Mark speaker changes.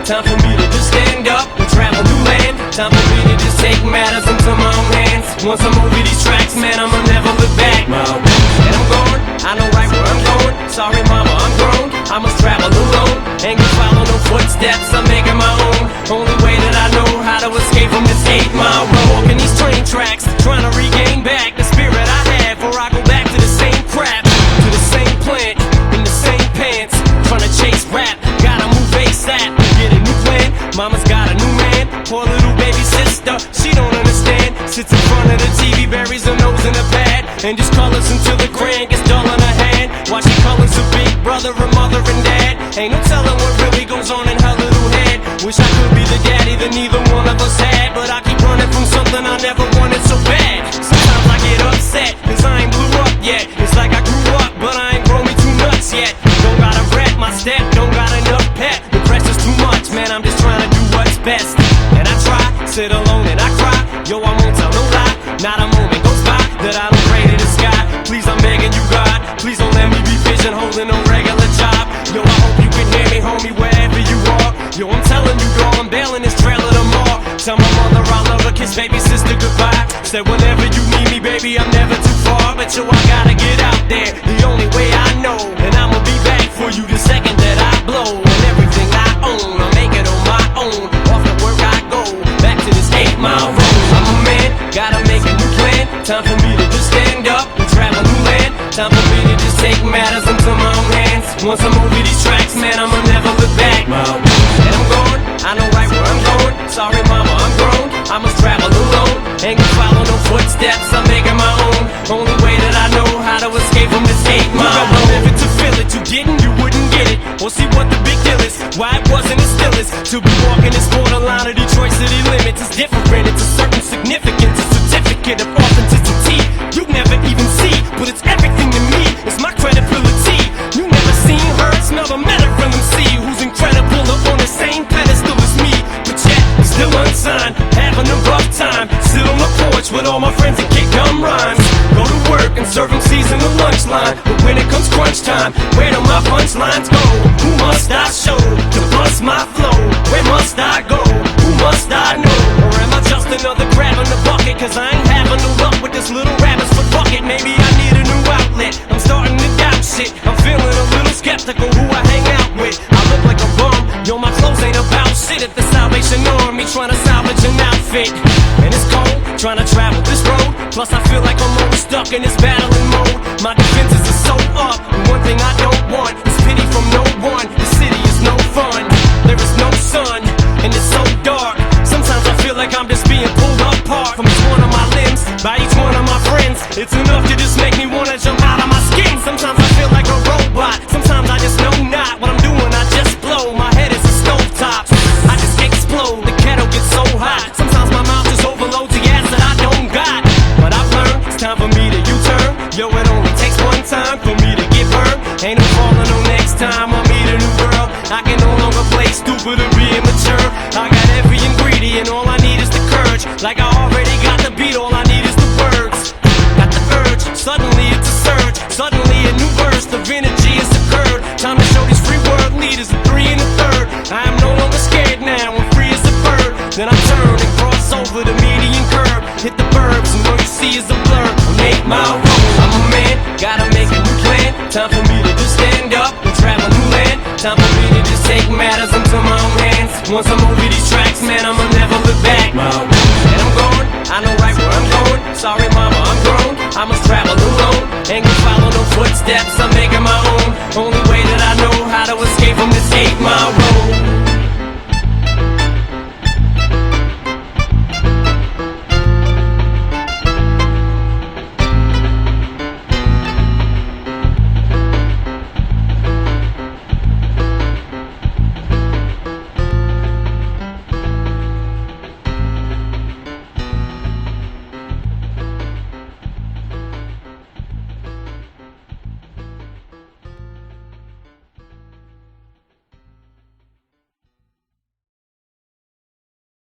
Speaker 1: Time for me to just stand up and travel new land. Time for me to just take matters into my own hands. Once I'm over these tracks, man, I'ma never look back. And I'm gone, I know right where I'm going. Sorry mama, I'm grown, I must travel alone. Ain't gonna follow no footsteps, I'm making my own. Only way that I know how to escape from this 8-mile road. Walking these train tracks, trying to regain back the spirit I had before I go back to the same crap, to the same plant, in the same pants, trying to chase rap. Gotta move ASAP, get a new plan. Mama's got a new man, poor little baby sister, she don't understand. Sits in front of the TV, buries her nose in a pad, and just colors until the crayon gets dull in her hand. While she colors her big brother, her mother and dad. Ain't no telling what really goes on in her little head. Wish I could be the daddy that neither one of us had, but I keep running from something I never wanted so bad. Sometimes I get upset, cause I ain't blew up yet. It's like I grew up, but I ain't grown me too nuts yet. Don't gotta rap my step, don't got enough pep. The pressure's too much, man, I'm just trying to do what's best. And I try, sit alone and I cry. Yo, I won't tell no lie, not a moment goes by that I don't pray to the sky. Please, I'm begging you, God, please don't let me be pigeonholed in no regular job. Yo, I hope you can hear me, homie, wherever you are. Yo, I'm telling you, girl, I'm bailing this trailer tomorrow. Tell my mother I love her, kiss baby sister goodbye. Said whenever you need me, baby, I'm never too far. But yo, I gotta get out there, the only way I know. And I'ma be back for you the second that I blow. And everything I own, I make it on my own. Off the work I go, back to this 8-mile road. I'm a man, gotta make a new plan. Time for me to just stand up and travel new land. Time for me to just take matters into my own hands. Once I'm over these tracks, man, I'ma never look back. And I'm gone, I know right where I'm going. Sorry mama, I'm grown, I must travel alone. Ain't gonna follow no footsteps, I'm making my own. Only way that I know how to escape from this 8-mile road. Live it to feel it, you didn't, you wouldn't get it. Or see what the big deal is, why it wasn't as still is. To be walking this borderline of Detroit city limits is different, it's a certain significance, a certificate of authenticity. You never even see, but it's everything to me, it's my credibility. You never seen her, smell the met her from MC, who's incredible up on the same pedestal as me. But yet, still unsigned, having a rough time. Sit on the porch with all my friends and kick dumb rhymes. Go to work and serve MCs in the lunch line. But when it comes crunch time, where do my punchlines go? Who must I show to bust my flow? Where must I go? Who must I know? Or am I just another grab in the bucket? Cause I ain't having no luck with this little rabbit's foot bucket. Maybe I need a new outlet, I'm starting to doubt shit. I'm feeling a little skeptical who I hang out with. I look like a bum, yo, my clothes ain't about shit. At the Salvation Army trying to salvage an outfit. And it's cold, trying to travel this road. Plus I feel like I'm always stuck in this battling mode. My defenses are so up, and one thing I don't want is pity from no one. The city is no fun, there is no sun, and it's so dark. Sometimes I feel like I'm just being pulled apart from each one of my limbs, by each one of my friends. It's enough to just make me wanna jump out of my skin. Sometimes I feel like a robot, sometimes I just know not what I'm doing, I just blow. My head is a stovetop, I just explode, the kettle gets so hot. Sometimes my mouth just overloads the gas that I don't got. But I've learned, it's time for me to U-turn. Yo, it only takes one time for me to get burned. Ain't no falling no next time I meet a new girl. I can no longer play stupid or be immature. I got every ingredient, all I need is the courage. Like I already got the beat, all I need is the words. Got the urge, suddenly it's a surge. Suddenly a new burst of energy has occurred. Time to show these free world leaders a 3 and a 3rd. I am no longer scared now, I'm free as a bird. Then I turn and cross over the median curve. Hit the burbs and all you see is a blur. On 8-mile road, I'm a man, gotta make a new plan. Time for me to just stand up and travel new land. Time for me to just take matters into my own hands. Once I'm over these tracks, man, I'ma never look back. And I'm gone, I know right where I'm going. Sorry mama, I'm grown, I must travel alone. Ain't gonna follow no footsteps, I'm